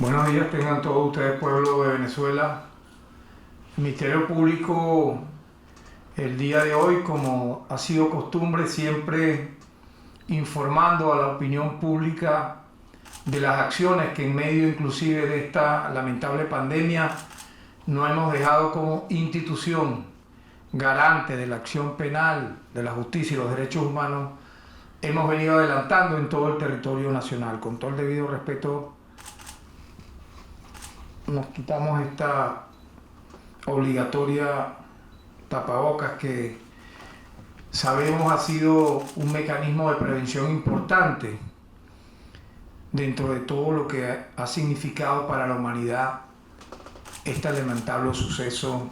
Buenos días tengan todos ustedes, pueblo de Venezuela. El Ministerio Público el día de hoy, como ha sido costumbre, siempre informando a la opinión pública de las acciones que en medio inclusive de esta lamentable pandemia no hemos dejado como institución garante de la acción penal, de la justicia y los derechos humanos, hemos venido adelantando en todo el territorio nacional. Con todo el debido respeto, nos quitamos esta obligatoria tapabocas que sabemos ha sido un mecanismo de prevención importante dentro de todo lo que ha significado para la humanidad este lamentable suceso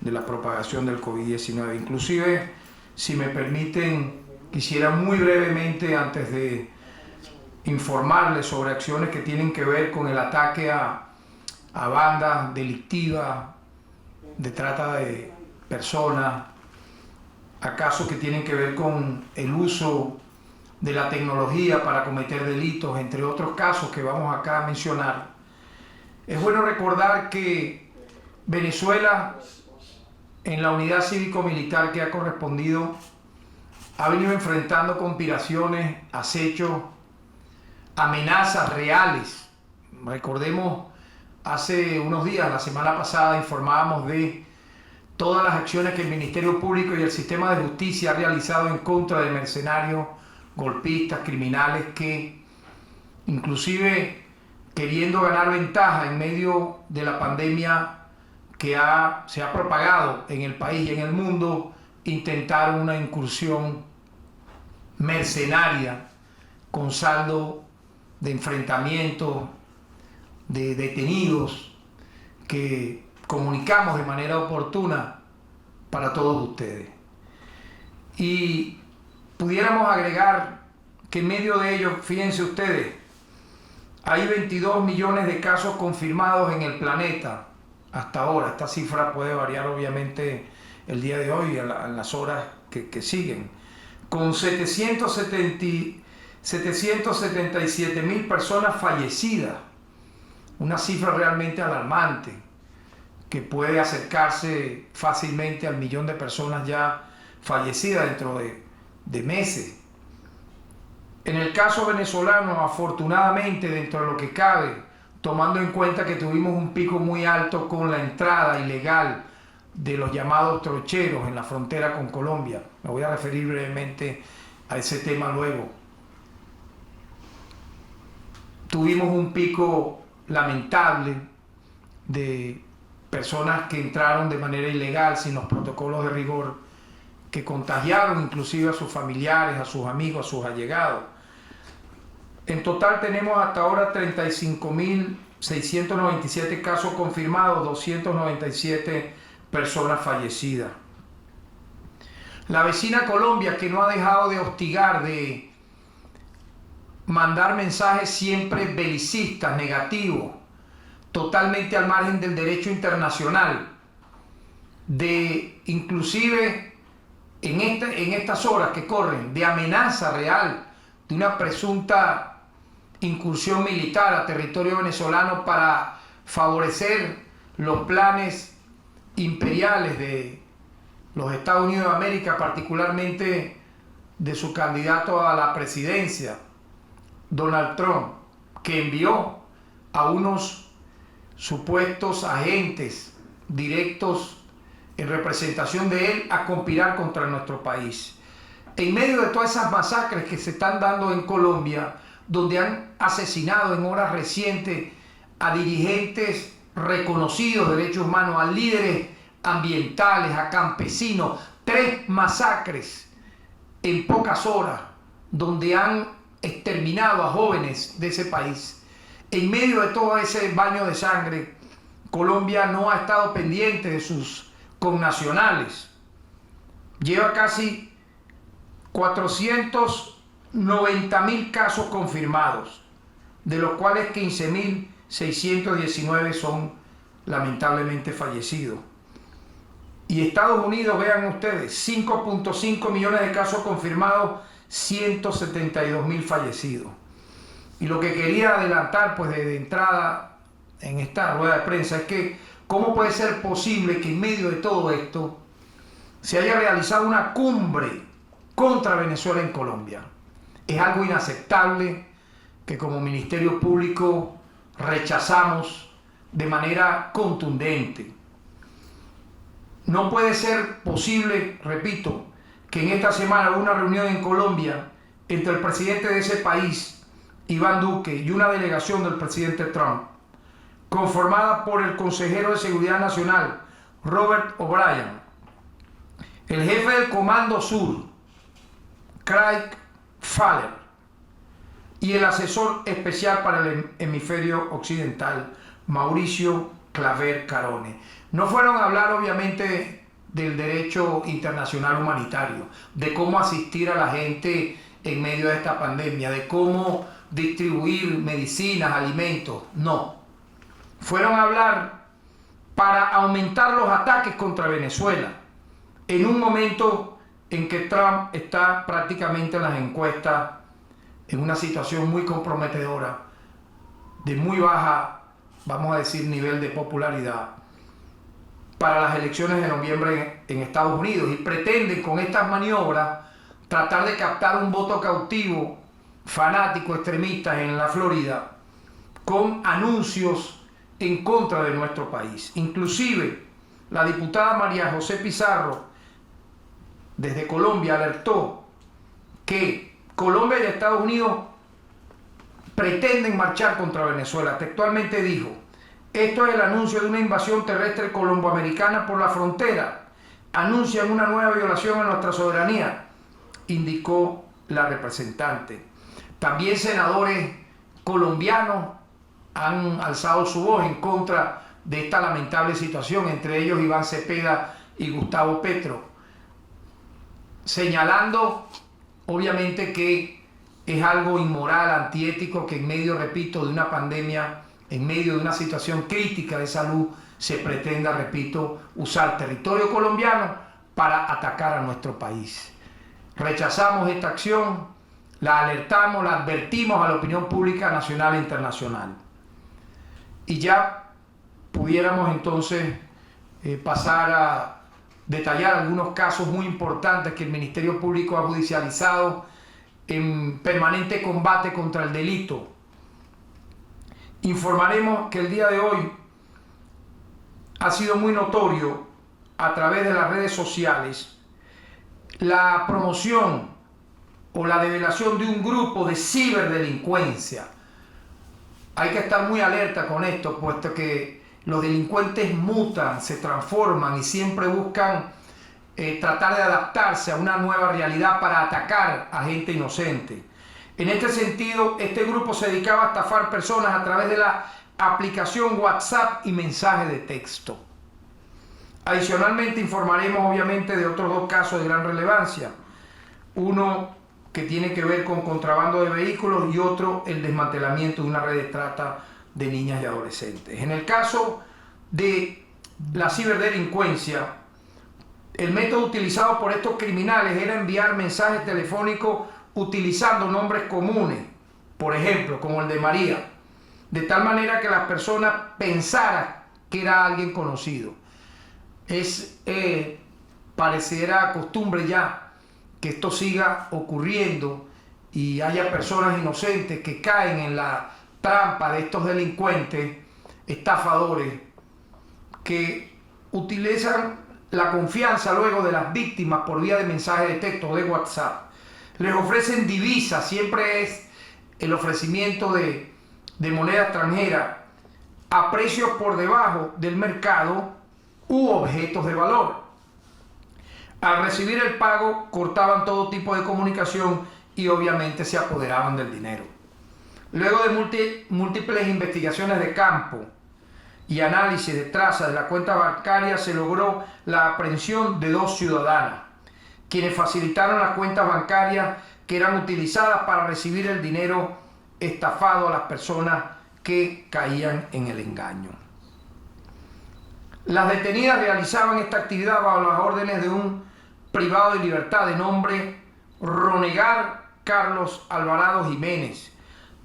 de la propagación del COVID-19. Inclusive, si me permiten, quisiera muy brevemente, antes de informarles sobre acciones que tienen que ver con el ataque a bandas delictivas de trata de personas, a casos que tienen que ver con el uso de la tecnología para cometer delitos, entre otros casos que vamos acá a mencionar. Es bueno recordar que Venezuela, en la unidad cívico-militar que ha correspondido, ha venido enfrentando conspiraciones, acechos, amenazas reales. Recordemos, hace unos días, la semana pasada, informábamos de todas las acciones que el Ministerio Público y el sistema de justicia ha realizado en contra de mercenarios, golpistas, criminales que, inclusive queriendo ganar ventaja en medio de la pandemia que se ha propagado en el país y en el mundo, intentaron una incursión mercenaria con saldo de enfrentamientos, de detenidos, que comunicamos de manera oportuna para todos ustedes. Y pudiéramos agregar que en medio de ellos, fíjense ustedes, hay 22 millones de casos confirmados en el planeta hasta ahora. Esta cifra puede variar obviamente el día de hoy, en las horas que siguen, con 777.000 personas fallecidas, una cifra realmente alarmante que puede acercarse fácilmente al millón de personas ya fallecidas dentro de meses. En el caso venezolano, afortunadamente, dentro de lo que cabe, tomando en cuenta que tuvimos un pico muy alto con la entrada ilegal de los llamados trocheros en la frontera con Colombia, me voy a referir brevemente a ese tema luego. Tuvimos un pico lamentable de personas que entraron de manera ilegal, sin los protocolos de rigor, que contagiaron inclusive a sus familiares, a sus amigos, a sus allegados. En total tenemos hasta ahora 35.697 casos confirmados, 297 personas fallecidas. La vecina Colombia, que no ha dejado de hostigar, de mandar mensajes siempre belicistas, negativos, totalmente al margen del derecho internacional, de inclusive en estas horas que corren, de amenaza real de una presunta incursión militar a territorio venezolano para favorecer los planes imperiales de los Estados Unidos de América, particularmente de su candidato a la presidencia, Donald Trump, que envió a unos supuestos agentes directos en representación de él a conspirar contra nuestro país. En medio de todas esas masacres que se están dando en Colombia, donde han asesinado en horas recientes a dirigentes reconocidos de derechos humanos, a líderes ambientales, a campesinos, 3 masacres en pocas horas, donde han exterminado a jóvenes de ese país. En medio de todo ese baño de sangre, Colombia no ha estado pendiente de sus connacionales. Lleva casi 490.000 casos confirmados, de los cuales 15.619 son lamentablemente fallecidos. Y Estados Unidos, vean ustedes, 5.5 millones de casos confirmados, 172.000 fallecidos. Y lo que quería adelantar, pues de entrada, en esta rueda de prensa es que cómo puede ser posible que en medio de todo esto se haya realizado una cumbre contra Venezuela en Colombia. Es algo inaceptable que como Ministerio Público rechazamos de manera contundente. No puede ser posible, repito, que en esta semana hubo una reunión en Colombia entre el presidente de ese país, Iván Duque, y una delegación del presidente Trump, conformada por el consejero de Seguridad Nacional, Robert O'Brien, el jefe del Comando Sur, Craig Faller, y el asesor especial para el hemisferio occidental, Mauricio Claver Carone. No fueron a hablar obviamente del derecho internacional humanitario, de cómo asistir a la gente en medio de esta pandemia, de cómo distribuir medicinas, alimentos, no. Fueron a hablar para aumentar los ataques contra Venezuela, en un momento en que Trump está prácticamente en las encuestas en una situación muy comprometedora, de muy baja, vamos a decir, nivel de popularidad para las elecciones de noviembre en Estados Unidos, y pretenden con estas maniobras tratar de captar un voto cautivo fanático extremista en la Florida con anuncios en contra de nuestro país. Inclusive la diputada María José Pizarro desde Colombia alertó que Colombia y Estados Unidos pretenden marchar contra Venezuela. Textualmente dijo: esto es el anuncio de una invasión terrestre colomboamericana por la frontera. Anuncian una nueva violación a nuestra soberanía, indicó la representante. También senadores colombianos han alzado su voz en contra de esta lamentable situación, entre ellos Iván Cepeda y Gustavo Petro, señalando obviamente que es algo inmoral, antiético, que en medio, repito, de una pandemia, en medio de una situación crítica de salud, se pretenda, repito, usar territorio colombiano para atacar a nuestro país. Rechazamos esta acción, la alertamos, la advertimos a la opinión pública nacional e internacional. Y ya pudiéramos entonces pasar a detallar algunos casos muy importantes que el Ministerio Público ha judicializado en permanente combate contra el delito. Informaremos que el día de hoy ha sido muy notorio a través de las redes sociales la promoción o la develación de un grupo de ciberdelincuencia. Hay que estar muy alerta con esto, puesto que los delincuentes mutan, se transforman y siempre buscan tratar de adaptarse a una nueva realidad para atacar a gente inocente. En este sentido, este grupo se dedicaba a estafar personas a través de la aplicación WhatsApp y mensajes de texto. Adicionalmente, informaremos obviamente de otros dos casos de gran relevancia. Uno que tiene que ver con contrabando de vehículos y otro el desmantelamiento de una red de trata de niñas y adolescentes. En el caso de la ciberdelincuencia, el método utilizado por estos criminales era enviar mensajes telefónicos utilizando nombres comunes, por ejemplo, como el de María, de tal manera que las personas pensaran que era alguien conocido. Pareciera costumbre ya que esto siga ocurriendo y haya personas inocentes que caen en la trampa de estos delincuentes, estafadores, que utilizan la confianza luego de las víctimas por vía de mensajes de texto o de WhatsApp. Les ofrecen divisas, siempre es el ofrecimiento de moneda extranjera a precios por debajo del mercado u objetos de valor. Al recibir el pago, cortaban todo tipo de comunicación y obviamente se apoderaban del dinero. Luego de múltiples investigaciones de campo y análisis de trazas de la cuenta bancaria, se logró la aprehensión de 2 ciudadanas, quienes facilitaron las cuentas bancarias que eran utilizadas para recibir el dinero estafado a las personas que caían en el engaño. Las detenidas realizaban esta actividad bajo las órdenes de un privado de libertad de nombre Ronegar Carlos Alvarado Jiménez,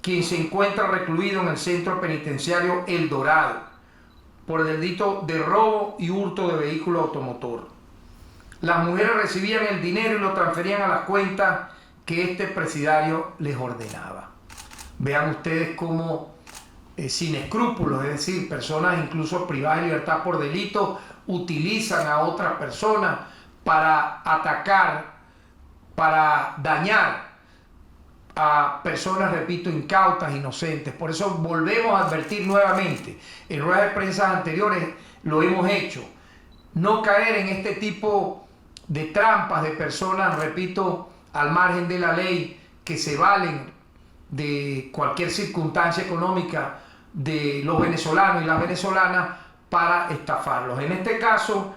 quien se encuentra recluido en el centro penitenciario El Dorado por el delito de robo y hurto de vehículo automotor. Las mujeres recibían el dinero y lo transferían a las cuentas que este presidiario les ordenaba. Vean ustedes cómo sin escrúpulos, es decir, personas incluso privadas de libertad por delito, utilizan a otras personas para atacar, para dañar a personas, repito, incautas, inocentes. Por eso volvemos a advertir nuevamente, en ruedas de prensa anteriores lo hemos hecho, no caer en este tipo de trampas de personas, repito, al margen de la ley, que se valen de cualquier circunstancia económica de los venezolanos y las venezolanas para estafarlos. En este caso,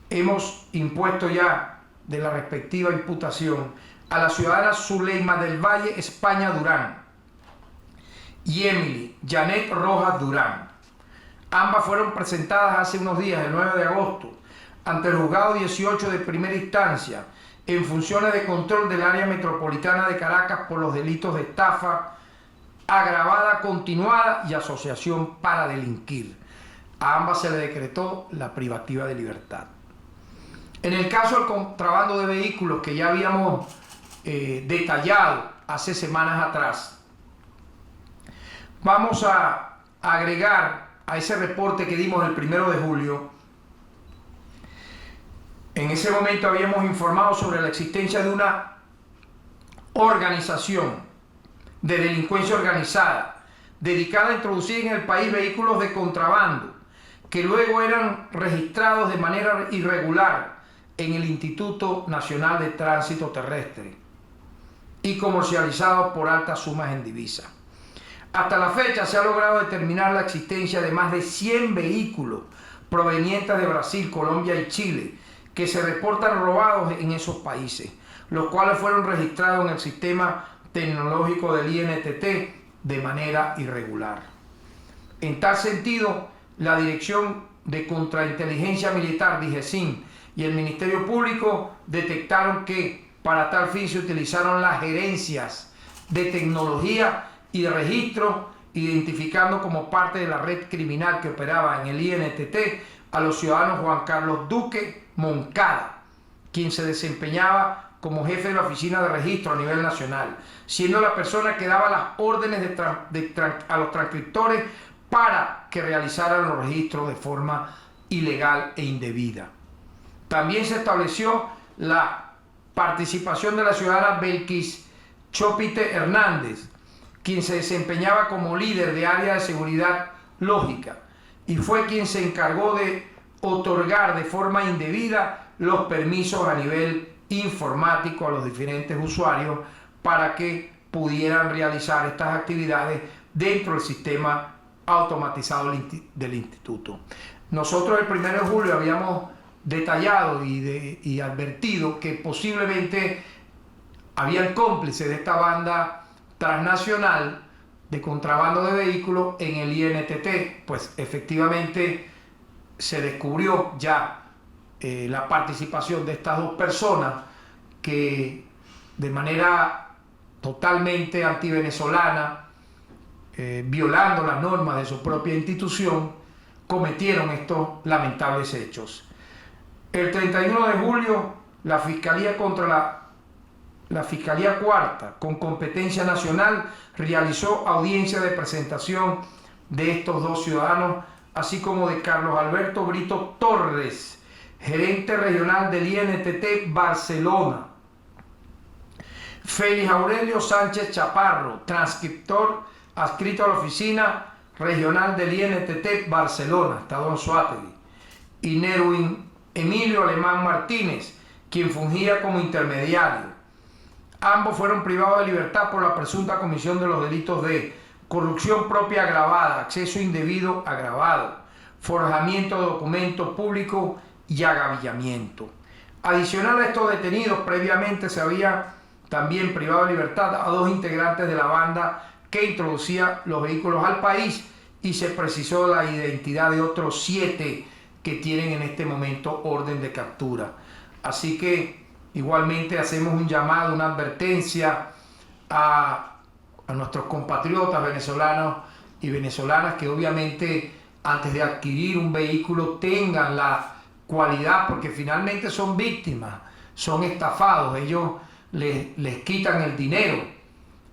hemos impuesto ya de la respectiva imputación a la ciudadana Zuleima del Valle España Durán y Emily Janet Rojas Durán. Ambas fueron presentadas hace unos días, el 9 de agosto, ante el juzgado 18 de primera instancia en funciones de control del área metropolitana de Caracas por los delitos de estafa agravada, continuada y asociación para delinquir. A ambas se le decretó la privativa de libertad. En el caso del contrabando de vehículos que ya habíamos detallado hace semanas atrás, vamos a agregar a ese reporte que dimos el 1 de julio. En ese momento habíamos informado sobre la existencia de una organización de delincuencia organizada dedicada a introducir en el país vehículos de contrabando que luego eran registrados de manera irregular en el Instituto Nacional de Tránsito Terrestre y comercializados por altas sumas en divisa. Hasta la fecha se ha logrado determinar la existencia de más de 100 vehículos provenientes de Brasil, Colombia y Chile que se reportan robados en esos países, los cuales fueron registrados en el sistema tecnológico del INTT de manera irregular. En tal sentido, la Dirección de Contrainteligencia Militar, DIGESIM, y el Ministerio Público detectaron que para tal fin se utilizaron las gerencias de tecnología y de registro, identificando como parte de la red criminal que operaba en el INTT a los ciudadanos Juan Carlos Duque Moncada, quien se desempeñaba como jefe de la oficina de registro a nivel nacional, siendo la persona que daba las órdenes a los transcriptores para que realizaran los registros de forma ilegal e indebida. También se estableció la participación de la ciudadana Belkis Chopite Hernández, quien se desempeñaba como líder de área de seguridad lógica y fue quien se encargó de otorgar de forma indebida los permisos a nivel informático a los diferentes usuarios para que pudieran realizar estas actividades dentro del sistema automatizado del instituto. Nosotros el 1 de julio habíamos detallado y advertido que posiblemente habían cómplices de esta banda transnacional de contrabando de vehículos en el INTT. Pues efectivamente se descubrió ya la participación de estas dos personas que de manera totalmente antivenezolana, violando las normas de su propia institución, cometieron estos lamentables hechos. El 31 de julio, la Fiscalía la Fiscalía Cuarta, con competencia nacional, realizó audiencia de presentación de estos dos ciudadanos, así como de Carlos Alberto Brito Torres, gerente regional del INTT Barcelona, Félix Aurelio Sánchez Chaparro, transcriptor adscrito a la oficina regional del INTT Barcelona, Estado Anzoátegui, y Nerwin Emilio Alemán Martínez, quien fungía como intermediario. Ambos fueron privados de libertad por la presunta comisión de los delitos de corrupción propia agravada, acceso indebido agravado, forjamiento de documentos públicos y agavillamiento. Adicional a estos detenidos, previamente se había también privado de libertad a dos integrantes de la banda que introducía los vehículos al país y se precisó la identidad de otros 7 que tienen en este momento orden de captura. Así que igualmente hacemos un llamado, una advertencia a a nuestros compatriotas venezolanos y venezolanas que obviamente antes de adquirir un vehículo tengan la cualidad, porque finalmente son víctimas, son estafados, ellos les quitan el dinero,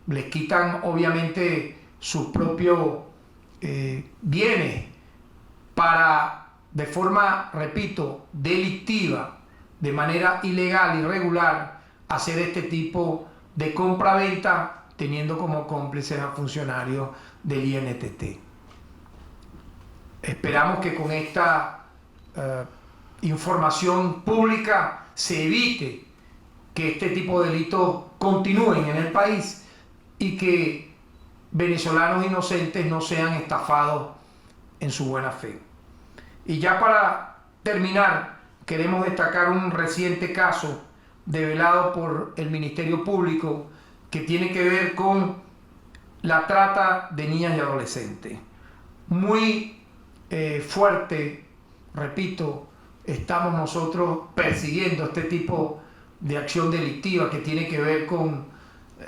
les quitan obviamente sus propios bienes para, de forma, repito, delictiva, de manera ilegal, irregular, hacer este tipo de compra-venta teniendo como cómplices a funcionarios del INTT. Esperamos que con esta información pública se evite que este tipo de delitos continúen en el país y que venezolanos inocentes no sean estafados en su buena fe. Y ya para terminar, queremos destacar un reciente caso develado por el Ministerio Público que tiene que ver con la trata de niñas y adolescentes. Muy fuerte, repito, estamos nosotros persiguiendo este tipo de acción delictiva que tiene que ver con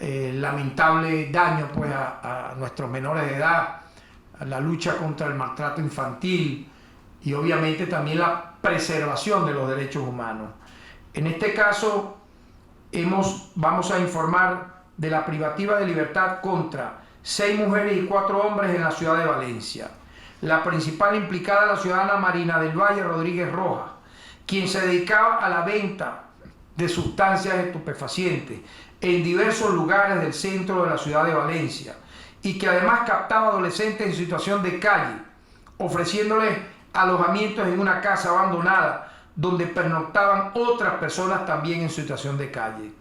lamentable daño pues, a nuestros menores de edad, a la lucha contra el maltrato infantil y obviamente también la preservación de los derechos humanos. En este caso vamos a informar de la privativa de libertad contra 6 mujeres y 4 hombres en la ciudad de Valencia. La principal implicada es la ciudadana Marina del Valle Rodríguez Rojas, quien se dedicaba a la venta de sustancias estupefacientes en diversos lugares del centro de la ciudad de Valencia y que además captaba adolescentes en situación de calle, ofreciéndoles alojamientos en una casa abandonada donde pernoctaban otras personas también en situación de calle.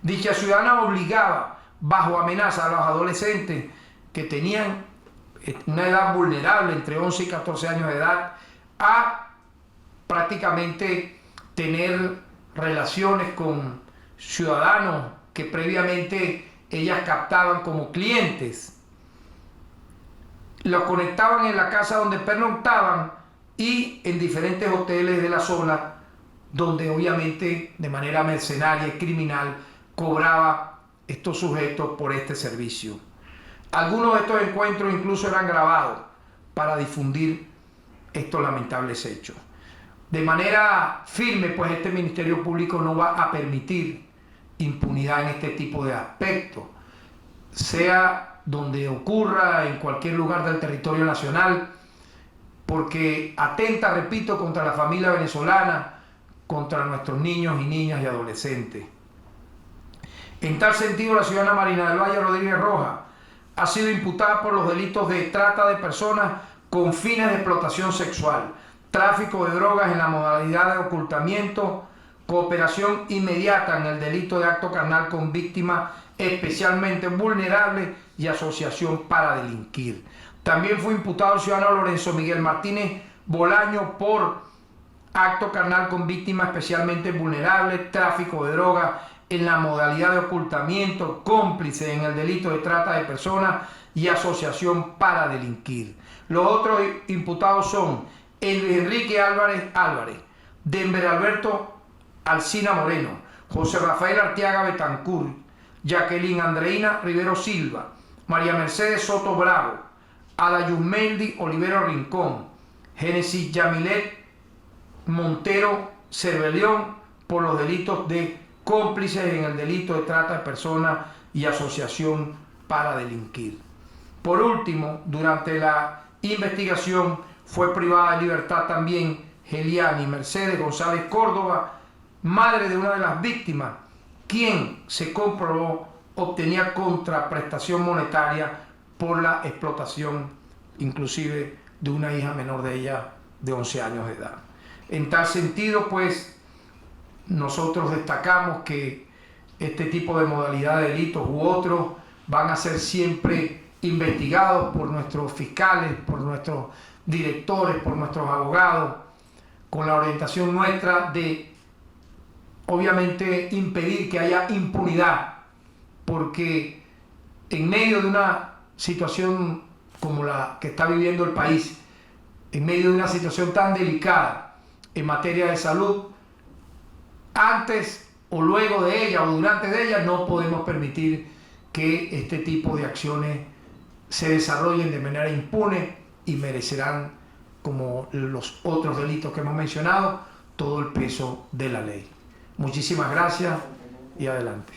Dicha ciudadana obligaba bajo amenaza a los adolescentes que tenían una edad vulnerable entre 11 y 14 años de edad a prácticamente tener relaciones con ciudadanos que previamente ellas captaban como clientes. Los conectaban en la casa donde pernoctaban y en diferentes hoteles de la zona donde obviamente de manera mercenaria y criminal cobraba estos sujetos por este servicio. Algunos de estos encuentros incluso eran grabados para difundir estos lamentables hechos. De manera firme, pues este Ministerio Público no va a permitir impunidad en este tipo de aspectos, sea donde ocurra, en cualquier lugar del territorio nacional, porque atenta, repito, contra la familia venezolana, contra nuestros niños y niñas y adolescentes. En tal sentido, la ciudadana Marina del Valle Rodríguez Rojas ha sido imputada por los delitos de trata de personas con fines de explotación sexual, tráfico de drogas en la modalidad de ocultamiento, cooperación inmediata en el delito de acto carnal con víctimas especialmente vulnerables y asociación para delinquir. También fue imputado el ciudadano Lorenzo Miguel Martínez Bolaño por acto carnal con víctimas especialmente vulnerables, tráfico de drogas en la modalidad de ocultamiento, cómplice en el delito de trata de personas y asociación para delinquir. Los otros imputados son Luis Enrique Álvarez, Denver Alberto Alcina Moreno, José Rafael Arteaga Betancur, Jacqueline Andreina Rivero Silva, María Mercedes Soto Bravo, Ada Yusmeldi Olivero Rincón, Génesis Yamilet Montero Cervelión por los delitos de cómplices en el delito de trata de personas y asociación para delinquir. Por último, durante la investigación fue privada de libertad también Geliani Mercedes González Córdoba, madre de una de las víctimas, quien se comprobó obtenía contraprestación monetaria por la explotación inclusive de una hija menor de ella de 11 años de edad. En tal sentido, pues, nosotros destacamos que este tipo de modalidad de delitos u otros van a ser siempre investigados por nuestros fiscales, por nuestros directores, por nuestros abogados, con la orientación nuestra de, obviamente, impedir que haya impunidad, porque en medio de una situación como la que está viviendo el país, en medio de una situación tan delicada en materia de salud, antes o luego de ella o durante de ella no podemos permitir que este tipo de acciones se desarrollen de manera impune y merecerán, como los otros delitos que hemos mencionado, todo el peso de la ley. Muchísimas gracias y adelante.